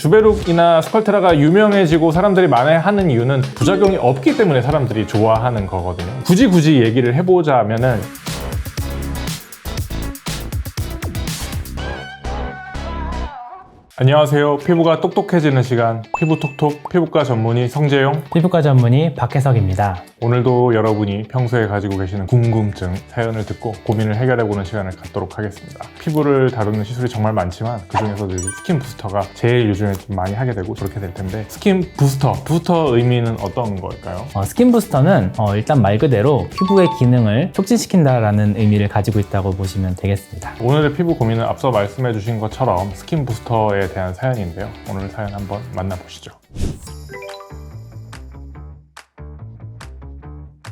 주베룩이나 스컬트라가 유명해지고 사람들이 만회하는 이유는 부작용이 없기 때문에 사람들이 좋아하는 거거든요. 굳이 얘기를 해보자면은 안녕하세요. 피부가 똑똑해지는 시간 피부톡톡 피부과 전문의 성재용, 피부과 전문의 박혜석입니다. 오늘도 여러분이 평소에 가지고 계시는 궁금증, 사연을 듣고 고민을 해결해보는 시간을 갖도록 하겠습니다. 피부를 다루는 시술이 정말 많지만 그중에서도 스킨 부스터가 제일 요즘에 좀 많이 하게 되고 그렇게 될 텐데, 스킨 부스터 의미는 어떤 걸까요? 스킨 부스터는 일단 말 그대로 피부의 기능을 촉진시킨다라는 의미를 가지고 있다고 보시면 되겠습니다. 오늘의 피부 고민은 앞서 말씀해 주신 것처럼 스킨 부스터에 대한 사연인데요. 오늘 사연 한번 만나보시죠.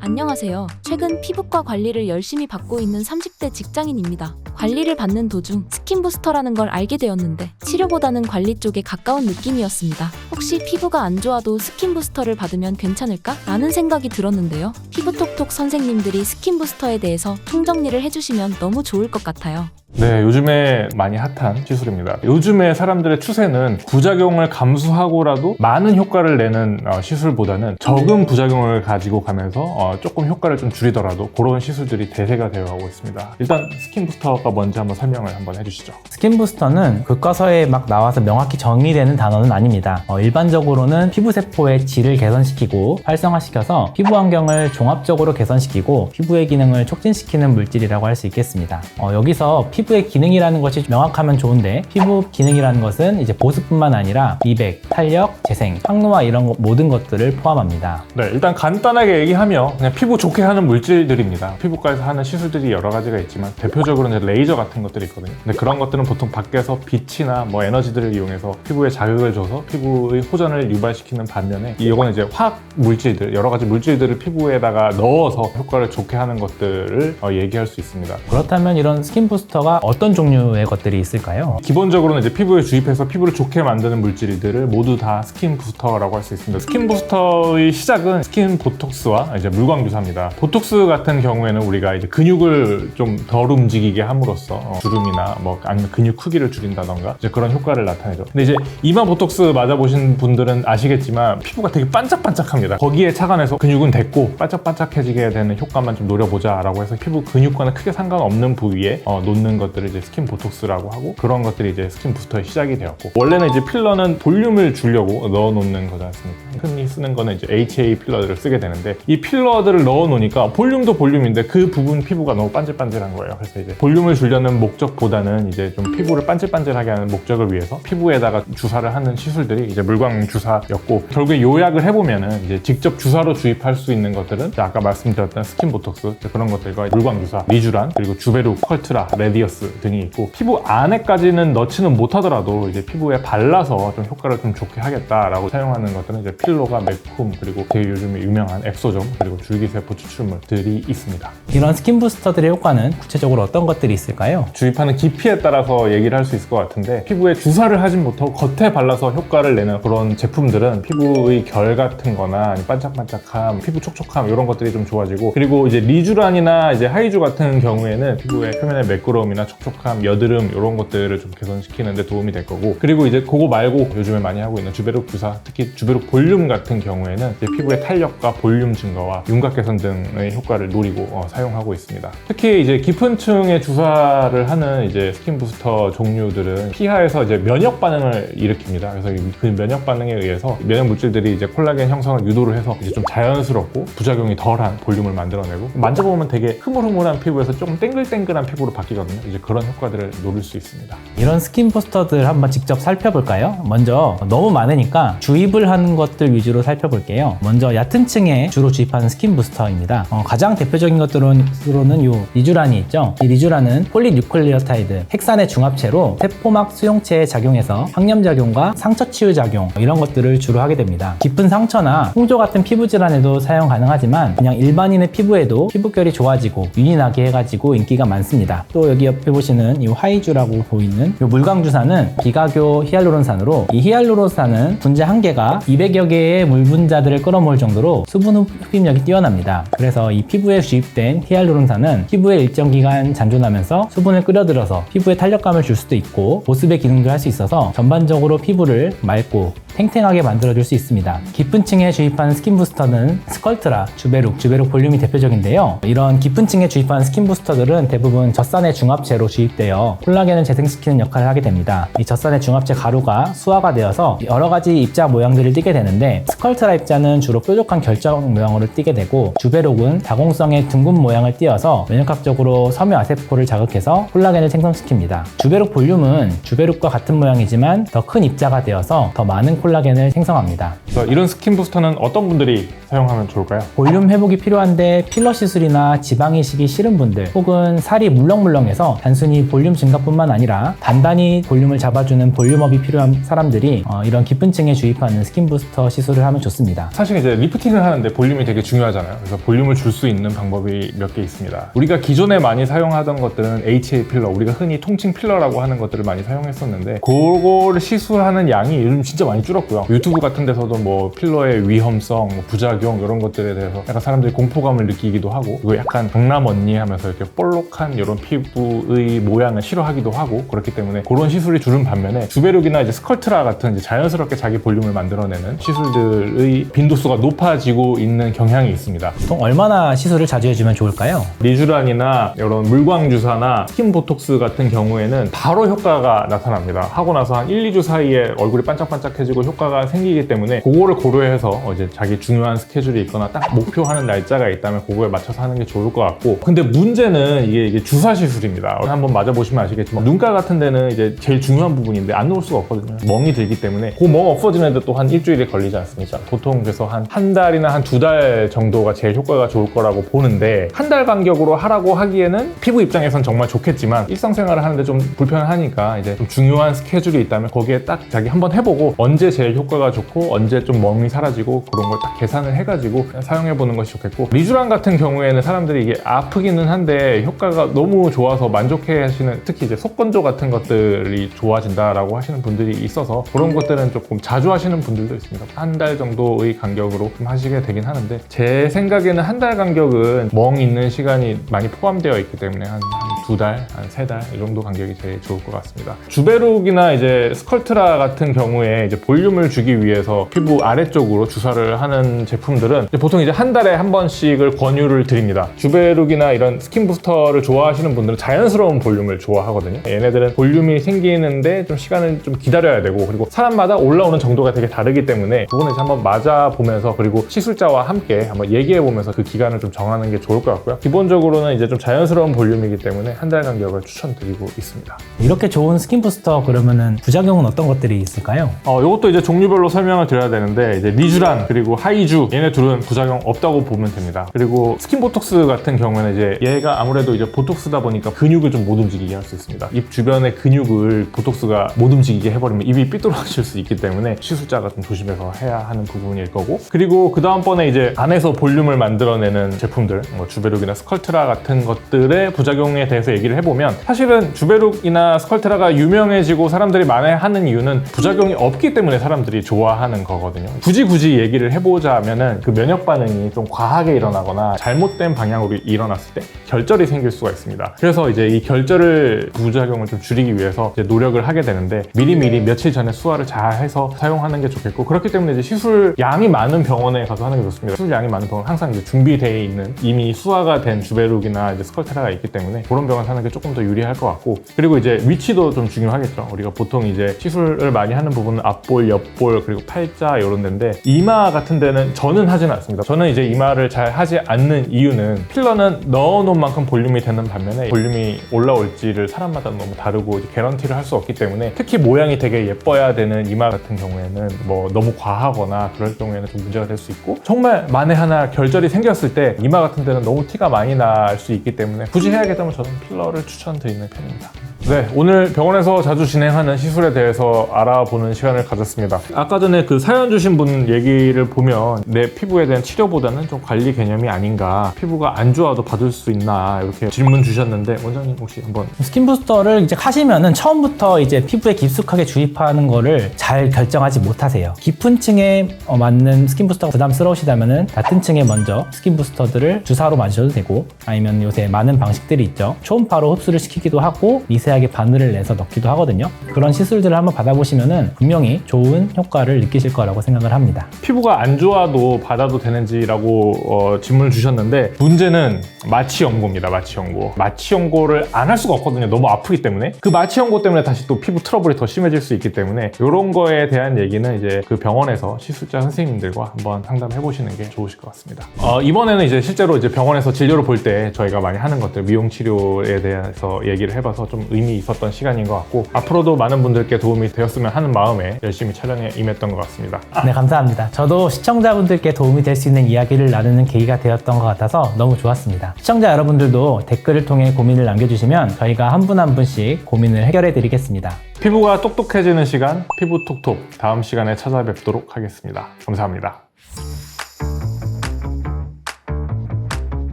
안녕하세요. 최근 피부과 관리를 열심히 받고 있는 30대 직장인입니다. 관리를 받는 도중 스킨 부스터라는 걸 알게 되었는데 치료보다는 관리 쪽에 가까운 느낌이었습니다. 혹시 피부가 안 좋아도 스킨 부스터를 받으면 괜찮을까? 라는 생각이 들었는데요. 피부톡톡 선생님들이 스킨 부스터에 대해서 총정리를 해주시면 너무 좋을 것 같아요. 네, 요즘에 많이 핫한 시술입니다. 요즘에 사람들의 추세는 부작용을 감수하고라도 많은 효과를 내는 시술보다는 적은 부작용을 가지고 가면서 조금 효과를 좀 줄이더라도 그런 시술들이 대세가 되어가고 있습니다. 일단 스킨 부스터가 뭔지 한번 설명을 한번 해주시죠. 스킨 부스터는 교과서에 막 나와서 명확히 정의되는 단어는 아닙니다. 일반적으로는 피부세포의 질을 개선시키고 활성화시켜서 피부 환경을 종합적으로 개선시키고 피부의 기능을 촉진시키는 물질이라고 할 수 있겠습니다. 여기서 피부의 기능이라는 것이 명확하면 좋은데, 피부 기능이라는 것은 이제 보습뿐만 아니라 미백, 탄력, 재생, 항노화 이런 모든 것들을 포함합니다. 네, 일단 간단하게 얘기하면 그냥 피부 좋게 하는 물질들입니다. 피부과에서 하는 시술들이 여러 가지가 있지만 대표적으로는 레이저 같은 것들이 있거든요. 근데 그런 것들은 보통 밖에서 빛이나 에너지들을 이용해서 피부에 자극을 줘서 피부의 호전을 유발시키는 반면에, 이거는 이제 화학 물질들, 여러 가지 물질들을 피부에다가 넣어서 효과를 좋게 하는 것들을 얘기할 수 있습니다. 그렇다면 이런 스킨 부스터가 어떤 종류의 것들이 있을까요? 기본적으로는 이제 피부에 주입해서 피부를 좋게 만드는 물질들을 모두 다 스킨 부스터라고 할 수 있습니다. 스킨 부스터의 시작은 스킨 보톡스와 이제 물광 주사입니다. 보톡스 같은 경우에는 우리가 이제 근육을 좀 덜 움직이게 함으로써 주름이나 아니면 근육 크기를 줄인다던가 이제 그런 효과를 나타내죠. 근데 이제 이마 보톡스 맞아보신 분들은 아시겠지만 피부가 되게 반짝반짝합니다. 거기에 착안해서 근육은 됐고 반짝반짝해지게 되는 효과만 좀 노려보자라고 해서 피부 근육과는 크게 상관없는 부위에 놓는 것들을 이제 스킨 보톡스라고 하고, 그런 것들이 이제 스킨 부스터의 시작이 되었고, 원래는 이제 필러는 볼륨을 주려고 넣어 놓는 거지 않습니까? 흔히 쓰는 거는 이제 HA 필러들을 쓰게 되는데, 이 필러들을 넣어 놓으니까 볼륨도 볼륨인데 그 부분 피부가 너무 반질반질한 거예요. 그래서 이제 볼륨을 주려는 목적보다는 이제 좀 피부를 반질반질하게 하는 목적을 위해서 피부에다가 주사를 하는 시술들이 이제 물광 주사였고, 결국에 요약을 해보면은 이제 직접 주사로 주입할 수 있는 것들은 아까 말씀드렸던 스킨 보톡스, 그런 것들과 물광 주사, 리쥬란, 그리고 주베룩, 스컬트라, 레디어스 등이 있고, 피부 안에까지는 넣지는 못하더라도 이제 피부에 발라서 좀 효과를 좀 좋게 하겠다라고 사용하는 것들은 이제 필로가, 메쿰, 그리고 되게 요즘에 유명한 엑소점, 그리고 줄기세포 추출물들이 있습니다. 이런 스킨 부스터들의 효과는 구체적으로 어떤 것들이 있을까요? 주입하는 깊이에 따라서 얘기를 할 수 있을 것 같은데, 피부에 주사를 하진 못하고 겉에 발라서 효과를 내는 그런 제품들은 피부의 결 같은 거나 반짝반짝함, 피부 촉촉함 이런 것들이 좀 좋아지고, 그리고 이제 리쥬란이나 이제 하이주 같은 경우에는 피부의 표면의 매끄러움이나 촉촉함, 여드름 이런 것들을 좀 개선시키는 데 도움이 될 거고, 그리고 이제 그거 말고 요즘에 많이 하고 있는 주베룩 주사, 특히 주베룩 볼륨 같은 경우에는 이제 피부의 탄력과 볼륨 증가와 윤곽 개선 등의 효과를 노리고 사용하고 있습니다. 특히 이제 깊은 층에 주사를 하는 이제 스킨 부스터 종류들은 피하에서 이제 면역 반응을 일으킵니다. 그래서 그 면역 반응에 의해서 면역 물질들이 이제 콜라겐 형성을 유도를 해서 이제 좀 자연스럽고 부작용이 덜한 볼륨을 만들어내고, 만져보면 되게 흐물흐물한 피부에서 조금 땡글땡글한 피부로 바뀌거든요. 이제 그런 효과들을 노릴 수 있습니다. 이런 스킨 부스터들 한번 직접 살펴볼까요? 먼저 너무 많으니까 주입을 하는 것들 위주로 살펴볼게요. 먼저 얕은 층에 주로 주입하는 스킨 부스터입니다. 가장 대표적인 것들로는 요 리쥬란이 있죠. 이 리쥬란은 폴리뉴클리오타이드, 핵산의 중합체로 세포막 수용체에 작용해서 항염작용과 상처 치유 작용 이런 것들을 주로 하게 됩니다. 깊은 상처나 홍조 같은 피부 질환에도 사용 가능하지만 그냥 일반인의 피부에도 피부결이 좋아지고 윤이 나게 해가지고 인기가 많습니다. 또 여기 보시는 이 하이주라고 보이는 이 물광주산은 비각교 히알루론산으로, 이 히알루론산은 분자 한 개가 200여 개의 물 분자들을 끌어모을 정도로 수분 흡입력이 뛰어납니다. 그래서 이 피부에 주입된 히알루론산은 피부에 일정 기간 잔존하면서 수분을 끌어들여서 피부에 탄력감을 줄 수도 있고 보습의 기능도 할 수 있어서 전반적으로 피부를 맑고 탱탱하게 만들어줄 수 있습니다. 깊은 층에 주입한 스킨 부스터는 스컬트라, 주베룩 볼륨이 대표적인데요. 이런 깊은 층에 주입한 스킨 부스터들은 대부분 젖산의 중합체로 주입되어 콜라겐을 재생시키는 역할을 하게 됩니다. 이 젖산의 중합체 가루가 수화가 되어서 여러 가지 입자 모양들을 띠게 되는데, 스컬트라 입자는 주로 뾰족한 결정 모양으로 띠게 되고, 주베룩은 다공성의 둥근 모양을 띄어서 면역학적으로 섬유 아세포를 자극해서 콜라겐을 생성시킵니다. 주베룩 볼륨은 주베룩과 같은 모양이지만 더 큰 입자가 되어서 더 많은 콜라겐을 생성합니다. 그래서 이런 스킨 부스터는 어떤 분들이 사용하면 좋을까요? 볼륨 회복이 필요한데 필러 시술이나 지방 이식이 싫은 분들, 혹은 살이 물렁물렁해서 단순히 볼륨 증가뿐만 아니라 단단히 볼륨을 잡아주는 볼륨업이 필요한 사람들이 이런 깊은 층에 주입하는 스킨 부스터 시술을 하면 좋습니다. 사실 이제 리프팅을 하는데 볼륨이 되게 중요하잖아요. 그래서 볼륨을 줄 수 있는 방법이 몇 개 있습니다. 우리가 기존에 많이 사용하던 것들은 HA 필러, 우리가 흔히 통칭 필러라고 하는 것들을 많이 사용했었는데, 그거를 시술하는 양이 요즘 진짜 많이 줄었고요. 유튜브 같은 데서도 뭐 필러의 위험성, 뭐 부작용 이런 것들에 대해서 약간 사람들이 공포감을 느끼기도 하고, 그리고 약간 강남 언니 하면서 이렇게 볼록한 이런 피부의 모양을 싫어하기도 하고, 그렇기 때문에 그런 시술이 줄은 반면에 주베룩이나 이제 스컬트라 같은 이제 자연스럽게 자기 볼륨을 만들어내는 시술들의 빈도수가 높아지고 있는 경향이 있습니다. 보통 얼마나 시술을 자주 해주면 좋을까요? 리쥬란이나 이런 물광주사나 스킨 보톡스 같은 경우에는 바로 효과가 나타납니다. 하고 나서 한 1, 2주 사이에 얼굴이 반짝반짝해지고 효과가 생기기 때문에 그거를 고려해서 이제 자기 중요한 스케줄이 있거나 딱 목표하는 날짜가 있다면 그거에 맞춰서 하는 게 좋을 것 같고, 근데 문제는 이게 주사 시술입니다. 한번 맞아보시면 아시겠지만 눈가 같은 데는 이제 제일 중요한 부분인데 안 놓을 수가 없거든요. 멍이 들기 때문에 그 멍 없어지는데 또 한 일주일이 걸리지 않습니까? 보통 그래서 한 달이나 한 2달 정도가 제일 효과가 좋을 거라고 보는데, 한 달 간격으로 하라고 하기에는 피부 입장에선 정말 좋겠지만 일상생활을 하는데 좀 불편하니까 이제 좀 중요한 스케줄이 있다면 거기에 딱 자기 한번 해보고 언제 제일 효과가 좋고 언제 좀 멍이 사라지고 그런 걸 딱 계산을 해가지고 사용해보는 것이 좋겠고, 리쥬란 같은 경우에는 사람들이 이게 아프기는 한데 효과가 너무 좋아서 만족해 하시는, 특히 이제 속건조 같은 것들이 좋아진다라고 하시는 분들이 있어서 그런 것들은 조금 자주 하시는 분들도 있습니다. 한 달 정도의 간격으로 좀 하시게 되긴 하는데, 제 생각에는 한 달 간격은 멍 있는 시간이 많이 포함되어 있기 때문에 한 2달, 한 3달 이 정도 간격이 제일 좋을 것 같습니다. 주베룩이나 이제 스컬트라 같은 경우에 이제 볼륨을 주기 위해서 피부 아래쪽으로 주사를 하는 제품들은 보통 이제 한 달에 한 번씩을 권유를 드립니다. 주베룩이나 이런 스킨 부스터를 좋아하시는 분들은 자연스러운 볼륨을 좋아하거든요. 얘네들은 볼륨이 생기는데 좀 시간을 좀 기다려야 되고, 그리고 사람마다 올라오는 정도가 되게 다르기 때문에 그거는 이제 한번 맞아보면서, 그리고 시술자와 함께 한번 얘기해보면서 그 기간을 좀 정하는 게 좋을 것 같고요. 기본적으로는 이제 좀 자연스러운 볼륨이기 때문에 한 달 간격을 추천드리고 있습니다. 이렇게 좋은 스킨 부스터, 그러면은 부작용은 어떤 것들이 있을까요? 이것도 이제 종류별로 설명을 드려야 되는데, 이제 리쥬란 그리고 하이주, 얘네 둘은 부작용 없다고 보면 됩니다. 그리고 스킨 보톡스 같은 경우에는 이제 얘가 아무래도 이제 보톡스다 보니까 근육을 좀 못 움직이게 할 수 있습니다. 입 주변의 근육을 보톡스가 못 움직이게 해버리면 입이 삐뚤어질 수 있기 때문에 시술자가 좀 조심해서 해야 하는 부분일 거고, 그리고 그 다음번에 이제 안에서 볼륨을 만들어내는 제품들, 뭐 주베룩이나 스컬트라 같은 것들의 부작용에 대해서 얘기를 해보면, 사실은 주베룩이나 스컬트라가 유명해지고 사람들이 만회하는 이유는 부작용이 없기 때문에 사람들이 좋아하는 거거든요. 굳이 얘기를 해보자면은 그 면역 반응이 좀 과하게 일어나거나 잘못된 방향으로 일어났을 때 결절이 생길 수가 있습니다. 그래서 이제 이 결절을, 부작용을 좀 줄이기 위해서 이제 노력을 하게 되는데, 미리미리 며칠 전에 수화를 잘 해서 사용하는 게 좋겠고, 그렇기 때문에 이제 시술 양이 많은 병원에 가서 하는 게 좋습니다. 시술 양이 많은 병원은 항상 이제 준비되어 있는 이미 수화가 된 주베룩이나 이제 스컬트라가 있기 때문에 그런 병원 사는 게 조금 더 유리할 것 같고, 그리고 이제 위치도 좀 중요하겠죠. 우리가 보통 이제 시술을 많이 하는 부분은 앞볼, 옆볼, 그리고 팔자 이런 데인데, 이마 같은 데는 저는 하지는 않습니다. 저는 이제 이마를 잘 하지 않는 이유는, 필러는 넣어놓은 만큼 볼륨이 되는 반면에 볼륨이 올라올지를 사람마다 너무 다르고 개런티를 할 수 없기 때문에, 특히 모양이 되게 예뻐야 되는 이마 같은 경우에는 뭐 너무 과하거나 그럴 경우에는 좀 문제가 될 수 있고, 정말 만에 하나 결절이 생겼을 때 이마 같은 데는 너무 티가 많이 날 수 있기 때문에 굳이 해야겠다면 저는 필러를 추천드리는 편입니다. 네, 오늘 병원에서 자주 진행하는 시술에 대해서 알아보는 시간을 가졌습니다. 아까 전에 그 사연 주신 분 얘기를 보면 내 피부에 대한 치료보다는 좀 관리 개념이 아닌가, 피부가 안 좋아도 받을 수 있나 이렇게 질문 주셨는데 원장님 혹시 한번. 스킨 부스터를 이제 하시면은 처음부터 이제 피부에 깊숙하게 주입하는 거를 잘 결정하지 못하세요. 깊은 층에 맞는 스킨 부스터가 부담스러우시다면은 얕은 층에 먼저 스킨 부스터들을 주사로 맞으셔도 되고, 아니면 요새 많은 방식들이 있죠. 초음파로 흡수를 시키기도 하고 미세하게 바늘을 내서 넣기도 하거든요. 그런 시술들을 한번 받아보시면은 분명히 좋은 효과를 느끼실 거라고 생각을 합니다. 피부가 안 좋아도 받아도 되는지라고 질문을 주셨는데, 문제는 마취 연고입니다. 마취 연고. 마취 연고를 안 할 수가 없거든요. 너무 아프기 때문에. 그 마취 연고 때문에 다시 또 피부 트러블이 더 심해질 수 있기 때문에 이런 거에 대한 얘기는 이제 그 병원에서 시술자 선생님들과 한번 상담해 보시는 게 좋으실 것 같습니다. 이번에는 이제 실제로 이제 병원에서 진료를 볼 때 저희가 많이 하는 것들, 미용 치료에 대해서 얘기를 해봐서 좀 의미 있었던 시간인 것 같고, 앞으로도 많은 분들께 도움이 되었으면 하는 마음에 열심히 촬영에 임했던 것 같습니다. 네, 감사합니다. 저도 시청자분들께 도움이 될 수 있는 이야기를 나누는 계기가 되었던 것 같아서 너무 좋았습니다. 시청자 여러분들도 댓글을 통해 고민을 남겨주시면 저희가 한 분 한 분씩 고민을 해결해 드리겠습니다. 피부가 똑똑해지는 시간, 피부톡톡. 다음 시간에 찾아뵙도록 하겠습니다. 감사합니다.